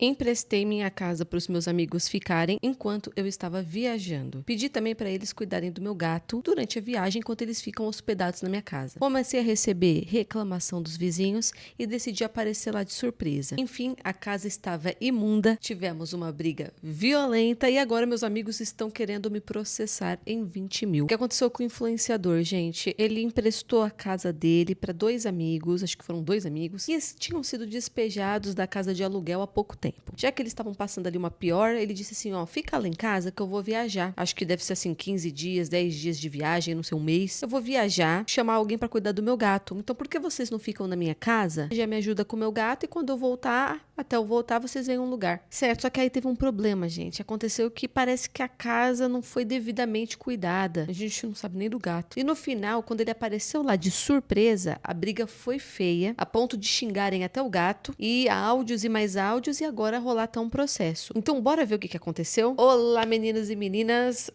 Emprestei minha casa para os meus amigos ficarem enquanto eu estava viajando. Pedi também para eles cuidarem do meu gato durante a viagem enquanto eles ficam hospedados na minha casa. Comecei a receber reclamação dos vizinhos e decidi aparecer lá de surpresa. Enfim, a casa estava imunda, tivemos uma briga violenta e agora meus amigos estão querendo me processar em 20 mil. O que aconteceu com o influenciador, gente? Ele emprestou a casa dele para 2 amigos, acho que foram 2 amigos, e eles tinham sido despejados da casa de aluguel há pouco tempo. Já que eles estavam passando ali uma pior, ele disse assim, ó, fica lá em casa que eu vou viajar. Acho que deve ser assim 15 dias, 10 dias de viagem, não sei, um mês. Eu vou viajar, chamar alguém pra cuidar do meu gato. Então por que vocês não ficam na minha casa? Já me ajuda com o meu gato e quando eu voltar, até eu voltar, vocês vêm um lugar. Certo, só que aí teve um problema, gente. Aconteceu que parece que a casa não foi devidamente cuidada. A gente não sabe nem do gato. E no final, quando ele apareceu lá de surpresa, a briga foi feia, a ponto de xingarem até o gato, e áudios e mais áudios, e agora rolar até um processo. Então, bora ver o que aconteceu? Olá, meninos e meninas!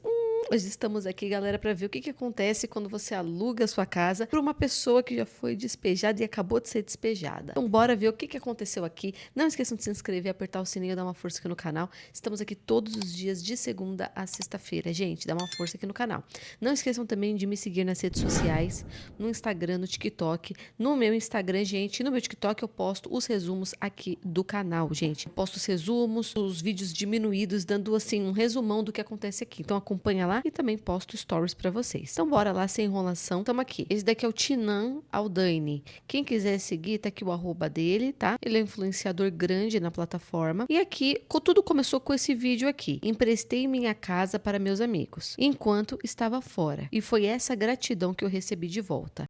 Hoje estamos aqui, galera, para ver o que acontece quando você aluga a sua casa para uma pessoa que já foi despejada e acabou de ser despejada. Então, bora ver o que aconteceu aqui. Não esqueçam de se inscrever, apertar o sininho, dar uma força aqui no canal. Estamos aqui todos os dias de segunda a sexta-feira. Gente, dá uma força aqui no canal. Não esqueçam também de me seguir nas redes sociais, no Instagram, no TikTok. No meu Instagram, gente, no meu TikTok eu posto os resumos aqui do canal, gente. Eu posto os resumos, os vídeos diminuídos, dando assim um resumão do que acontece aqui. Então acompanha lá e também posto stories pra vocês. Então bora lá, sem enrolação, tamo aqui. Esse daqui é o Tinan Aldaini. Quem quiser seguir, tá aqui o arroba dele, tá? Ele é um influenciador grande na plataforma. E aqui, tudo começou com esse vídeo aqui. Emprestei minha casa para meus amigos, enquanto estava fora. E foi essa gratidão que eu recebi de volta.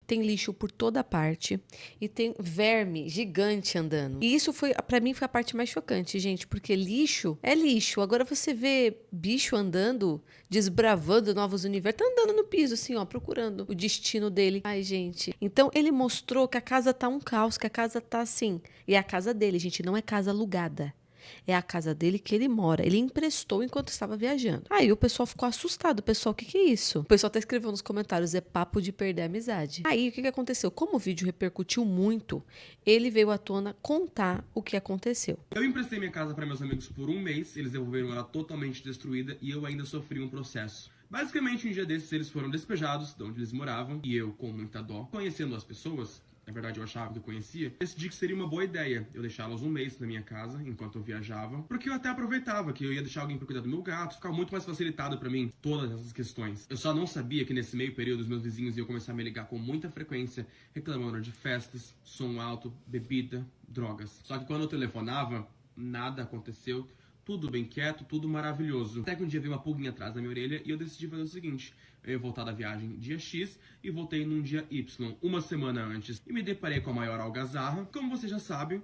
Tem lixo por toda parte e tem verme gigante andando. E isso foi, para mim, foi a parte mais chocante, gente, porque lixo é lixo. Agora você vê bicho andando, desbravando novos universos, tá andando no piso assim, ó, procurando o destino dele. Ai, gente. Então ele mostrou que a casa tá um caos, que a casa tá assim. E é a casa dele, gente, não é casa alugada. É a casa dele que ele mora. Ele emprestou enquanto estava viajando. Aí o pessoal ficou assustado. O pessoal, o que é isso? O pessoal tá escrevendo nos comentários, é papo de perder a amizade. Aí o que aconteceu? Como o vídeo repercutiu muito, ele veio à tona contar o que aconteceu. Eu emprestei minha casa para meus amigos por um mês, eles devolveram ela totalmente destruída e eu ainda sofri um processo. Basicamente, um dia desses eles foram despejados de onde eles moravam e eu, com muita dó, conhecendo as pessoas, na verdade eu achava que eu conhecia, decidi que seria uma boa ideia eu deixá-los um mês na minha casa enquanto eu viajava, porque eu até aproveitava que eu ia deixar alguém para cuidar do meu gato, ficava muito mais facilitado para mim todas essas questões. Eu só não sabia que nesse meio período os meus vizinhos iam começar a me ligar com muita frequência, reclamando de festas, som alto, bebida, drogas. Só que quando eu telefonava, nada aconteceu. Tudo bem quieto, tudo maravilhoso. Até que um dia veio uma pulguinha atrás da minha orelha e eu decidi fazer o seguinte. Eu ia voltar da viagem dia X e voltei num dia Y, uma semana antes. E me deparei com a maior algazarra. Como você já sabe,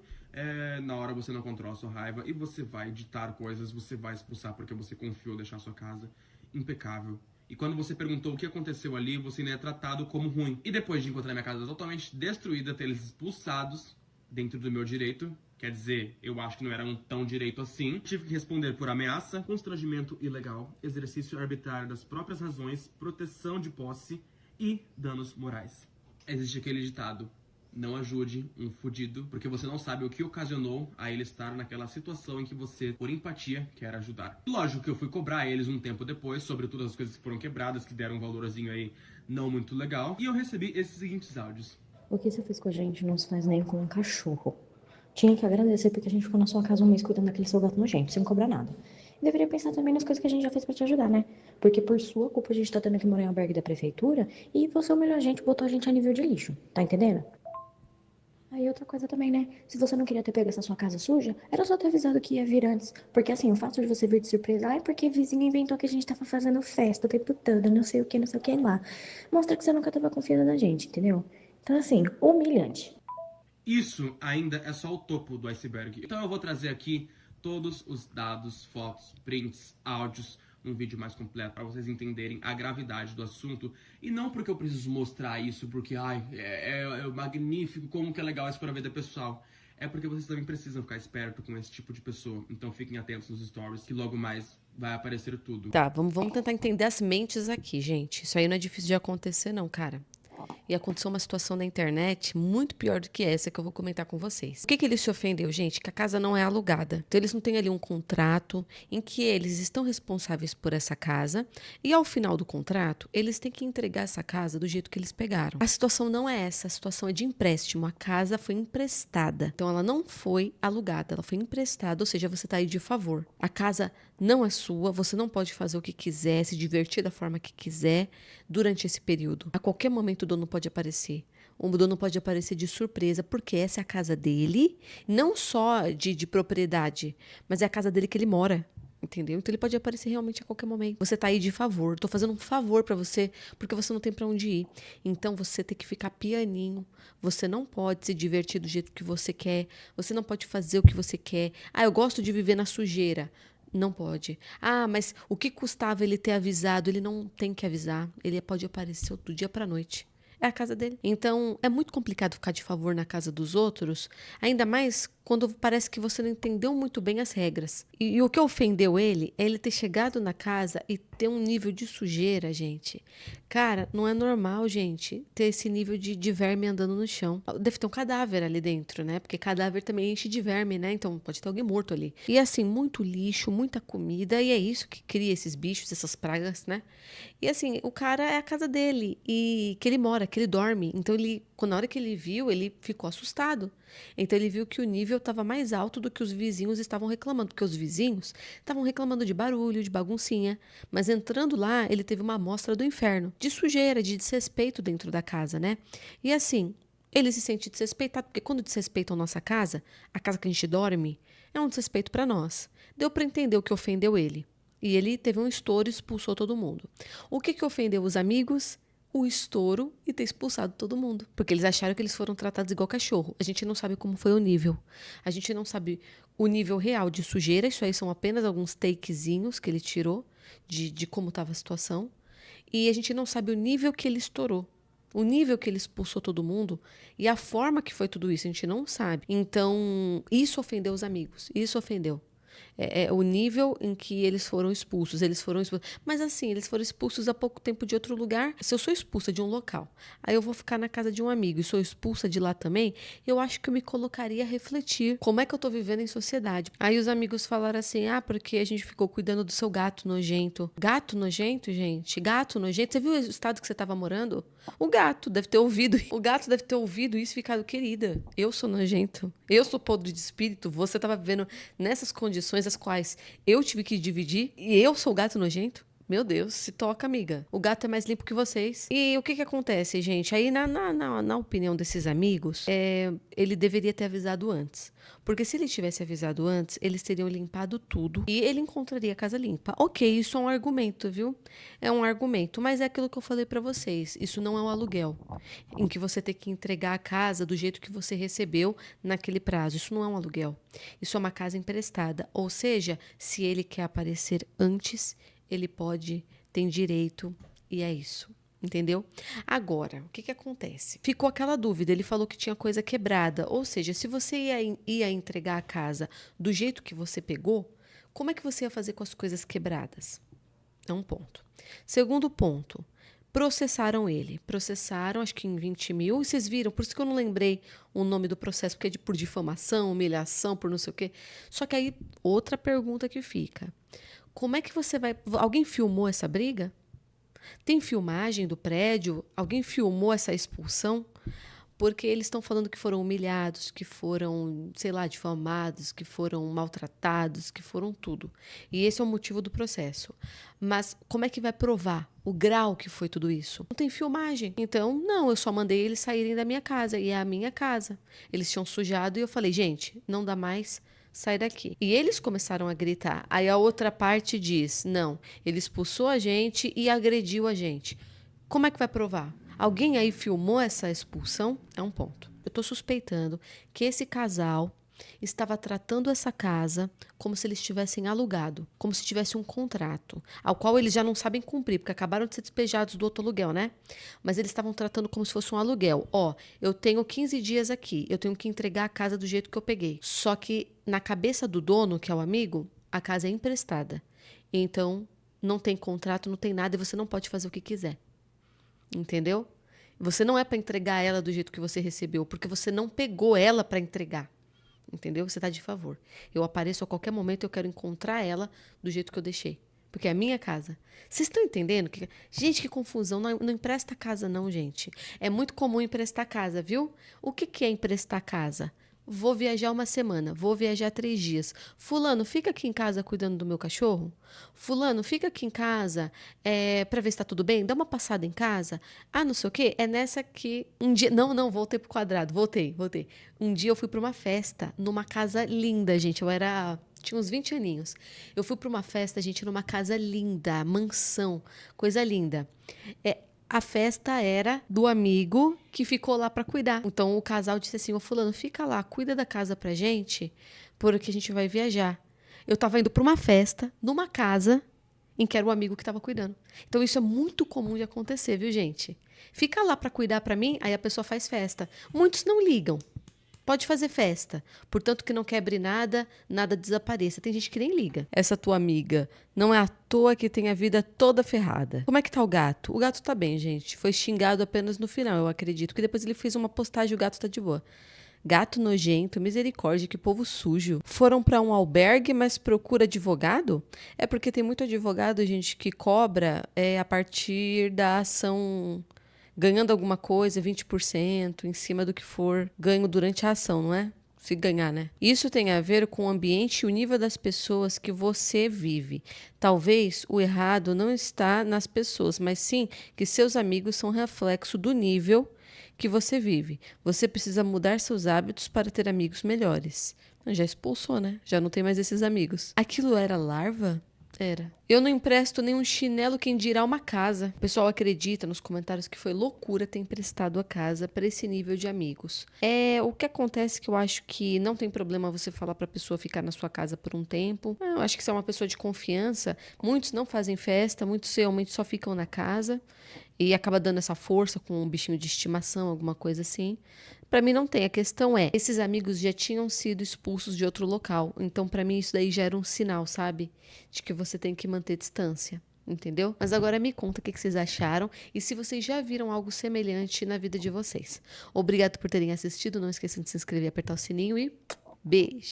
na hora você não controla a sua raiva e você vai ditar coisas, você vai expulsar porque você confiou deixar sua casa impecável. E quando você perguntou o que aconteceu ali, você ainda é tratado como ruim. E depois de encontrar minha casa totalmente destruída, ter eles expulsados dentro do meu direito, quer dizer, eu acho que não era um tão direito assim. Tive que responder por ameaça, constrangimento ilegal, exercício arbitrário das próprias razões, proteção de posse e danos morais. Existe aquele ditado: não ajude um fudido, porque você não sabe o que ocasionou a ele estar naquela situação em que você, por empatia, quer ajudar. Lógico que eu fui cobrar eles um tempo depois sobre todas as coisas que foram quebradas, que deram um valorzinho aí não muito legal, e eu recebi esses seguintes áudios. O que você fez com a gente não se faz nem com um cachorro. Tinha que agradecer porque a gente ficou na sua casa um mês cuidando daquele seu gato nojento, sem cobrar nada. E deveria pensar também nas coisas que a gente já fez pra te ajudar, né? Porque por sua culpa a gente tá tendo que morar em albergue da prefeitura e você humilhou a gente, botou a gente a nível de lixo. Tá entendendo? Aí outra coisa também, né? Se você não queria ter pego essa sua casa suja, era só ter avisado que ia vir antes. Porque assim, o fato de você vir de surpresa, é porque a vizinha inventou que a gente tava fazendo festa o tempo todo, não sei o que, não sei o que lá. Mostra que você nunca tava confiando na gente, entendeu? Então assim, humilhante. Isso ainda é só o topo do iceberg. Então eu vou trazer aqui todos os dados, fotos, prints, áudios, um vídeo mais completo para vocês entenderem a gravidade do assunto. E não porque eu preciso mostrar isso, porque é magnífico, como que é legal isso para a vida pessoal. É porque vocês também precisam ficar esperto com esse tipo de pessoa. Então fiquem atentos nos stories, que logo mais vai aparecer tudo. Tá, vamos tentar entender as mentes aqui, gente. Isso aí não é difícil de acontecer, não, cara. E aconteceu uma situação na internet muito pior do que essa que eu vou comentar com vocês. O que ele se ofendeu, gente? Que a casa não é alugada. Então, eles não têm ali um contrato em que eles estão responsáveis por essa casa e, ao final do contrato, eles têm que entregar essa casa do jeito que eles pegaram. A situação não é essa, a situação é de empréstimo. A casa foi emprestada. Então, ela não foi alugada, ela foi emprestada, ou seja, você está aí de favor. A casa não é sua, você não pode fazer o que quiser, se divertir da forma que quiser durante esse período. A qualquer momento o dono pode aparecer. O dono pode aparecer de surpresa, porque essa é a casa dele, não só de propriedade, mas é a casa dele que ele mora. Entendeu? Então ele pode aparecer realmente a qualquer momento. Você tá aí de favor. Tô fazendo um favor pra você, porque você não tem pra onde ir. Então você tem que ficar pianinho. Você não pode se divertir do jeito que você quer. Você não pode fazer o que você quer. Ah, eu gosto de viver na sujeira. Não pode. Ah, mas o que custava ele ter avisado? Ele não tem que avisar. Ele pode aparecer do dia pra noite. É a casa dele. Então, é muito complicado ficar de favor na casa dos outros, ainda mais quando parece que você não entendeu muito bem as regras. E o que ofendeu ele é ele ter chegado na casa e ter um nível de sujeira, gente. Cara, não é normal, gente, ter esse nível de verme andando no chão. Deve ter um cadáver ali dentro, né? Porque cadáver também enche de verme, né? Então pode ter alguém morto ali. E assim, muito lixo, muita comida, e é isso que cria esses bichos, essas pragas, né? E assim, o cara é a casa dele, e que ele mora, que ele dorme. Então ele, na hora que ele viu, ele ficou assustado. Então ele viu que o nível estava mais alto do que os vizinhos estavam reclamando, porque os vizinhos estavam reclamando de barulho, de baguncinha, mas entrando lá, ele teve uma amostra do inferno, de sujeira, de desrespeito dentro da casa, né? E assim, ele se sente desrespeitado, porque quando desrespeitam nossa casa, a casa que a gente dorme, é um desrespeito para nós. Deu para entender o que ofendeu ele. E ele teve um estouro e expulsou todo mundo. O que ofendeu os amigos? O estouro e ter expulsado todo mundo. Porque eles acharam que eles foram tratados igual cachorro. A gente não sabe como foi o nível. A gente não sabe o nível real de sujeira. Isso aí são apenas alguns takezinhos que ele tirou de como estava a situação. E a gente não sabe o nível que ele estourou. O nível que ele expulsou todo mundo e a forma que foi tudo isso, a gente não sabe. Então, isso ofendeu os amigos. Isso ofendeu. É o nível em que eles foram expulsos. Mas assim, eles foram expulsos há pouco tempo de outro lugar. Se eu sou expulsa de um local, aí eu vou ficar na casa de um amigo e sou expulsa de lá também, eu acho que eu me colocaria a refletir como é que eu tô vivendo em sociedade. Aí os amigos falaram assim, porque a gente ficou cuidando do seu gato nojento. Gato nojento, gente? Gato nojento? Você viu o estado que você tava morando? O gato deve ter ouvido. O gato deve ter ouvido isso e ficado, querida, eu sou nojento. Eu sou podre de espírito. Você tava vivendo nessas condições as quais eu tive que dividir e eu sou o gato nojento? Meu Deus, se toca, amiga. O gato é mais limpo que vocês. E o que acontece, gente? Aí, na opinião desses amigos, ele deveria ter avisado antes. Porque se ele tivesse avisado antes, eles teriam limpado tudo e ele encontraria a casa limpa. Ok, isso é um argumento, viu? É um argumento, mas é aquilo que eu falei pra vocês. Isso não é um aluguel, em que você tem que entregar a casa do jeito que você recebeu naquele prazo. Isso não é um aluguel. Isso é uma casa emprestada. Ou seja, se ele quer aparecer antes, ele tem direito, e é isso, entendeu? Agora, o que acontece? Ficou aquela dúvida, ele falou que tinha coisa quebrada, ou seja, se você ia entregar a casa do jeito que você pegou, como é que você ia fazer com as coisas quebradas? É um ponto. Segundo ponto, processaram ele. Processaram, acho que em 20 mil, e vocês viram, por isso que eu não lembrei o nome do processo, porque é por difamação, humilhação, por não sei o quê. Só que aí, outra pergunta que fica. Como é que você vai... Alguém filmou essa briga? Tem filmagem do prédio? Alguém filmou essa expulsão? Porque eles estão falando que foram humilhados, que foram, sei lá, difamados, que foram maltratados, que foram tudo. E esse é o motivo do processo. Mas como é que vai provar o grau que foi tudo isso? Não tem filmagem. Então, não, eu só mandei eles saírem da minha casa. E é a minha casa. Eles tinham sujado e eu falei, gente, não dá mais... Sai daqui. E eles começaram a gritar. Aí a outra parte diz, não, ele expulsou a gente e agrediu a gente. Como é que vai provar? Alguém aí filmou essa expulsão? É um ponto. Eu estou suspeitando que esse casal estava tratando essa casa como se eles tivessem alugado, como se tivesse um contrato, ao qual eles já não sabem cumprir, porque acabaram de ser despejados do outro aluguel, né? Mas eles estavam tratando como se fosse um aluguel. Eu tenho 15 dias aqui, eu tenho que entregar a casa do jeito que eu peguei. Só que na cabeça do dono, que é o amigo, a casa é emprestada. Então, não tem contrato, não tem nada e você não pode fazer o que quiser. Entendeu? Você não é para entregar ela do jeito que você recebeu, porque você não pegou ela para entregar. Entendeu? Você tá de favor. Eu apareço a qualquer momento, eu quero encontrar ela do jeito que eu deixei. Porque é a minha casa. Vocês estão entendendo? Gente, que confusão. Não empresta casa não, gente. É muito comum emprestar casa, viu? O que é emprestar casa? Vou viajar uma semana, vou viajar 3 dias. Fulano, fica aqui em casa cuidando do meu cachorro? Fulano, fica aqui em casa para ver se tá tudo bem? Dá uma passada em casa? Ah, não sei o quê. É nessa que um dia... Não, voltei pro quadrado. Voltei. Um dia eu fui para uma festa numa casa linda, gente. Tinha uns 20 aninhos. Eu fui para uma festa, gente, numa casa linda, mansão, coisa linda. A festa era do amigo que ficou lá para cuidar. Então o casal disse assim: ô fulano, fica lá, cuida da casa pra gente, porque a gente vai viajar. Eu tava indo para uma festa, numa casa em que era o amigo que tava cuidando. Então isso é muito comum de acontecer, viu, gente? Fica lá para cuidar para mim, aí a pessoa faz festa. Muitos não ligam. Pode fazer festa, portanto que não quebre nada, nada desapareça. Tem gente que nem liga. Essa tua amiga não é à toa que tem a vida toda ferrada. Como é que tá o gato? O gato tá bem, gente. Foi xingado apenas no final, eu acredito. Que depois ele fez uma postagem e o gato tá de boa. Gato nojento, misericórdia, que povo sujo. Foram para um albergue, mas procura advogado? É porque tem muito advogado, gente, que cobra a partir da ação... ganhando alguma coisa, 20%, em cima do que for ganho durante a ação, não é? Se ganhar, né? Isso tem a ver com o ambiente e o nível das pessoas que você vive. Talvez o errado não está nas pessoas, mas sim que seus amigos são reflexo do nível que você vive. Você precisa mudar seus hábitos para ter amigos melhores. Já expulsou, né? Já não tem mais esses amigos. Aquilo era larva? Era. Eu não empresto nenhum chinelo, quem dirá uma casa. O pessoal acredita nos comentários que foi loucura ter emprestado a casa para esse nível de amigos. O que acontece que eu acho que não tem problema você falar para a pessoa ficar na sua casa por um tempo. Eu acho que se é uma pessoa de confiança, muitos não fazem festa, muitos realmente só ficam na casa e acaba dando essa força com um bichinho de estimação, alguma coisa assim. Para mim não tem. A questão é, esses amigos já tinham sido expulsos de outro local. Então, para mim, isso daí já era um sinal, sabe? De que você tem que manter distância. Entendeu? Mas agora me conta o que vocês acharam e se vocês já viram algo semelhante na vida de vocês. Obrigado por terem assistido. Não esqueçam de se inscrever e apertar o sininho e beijo!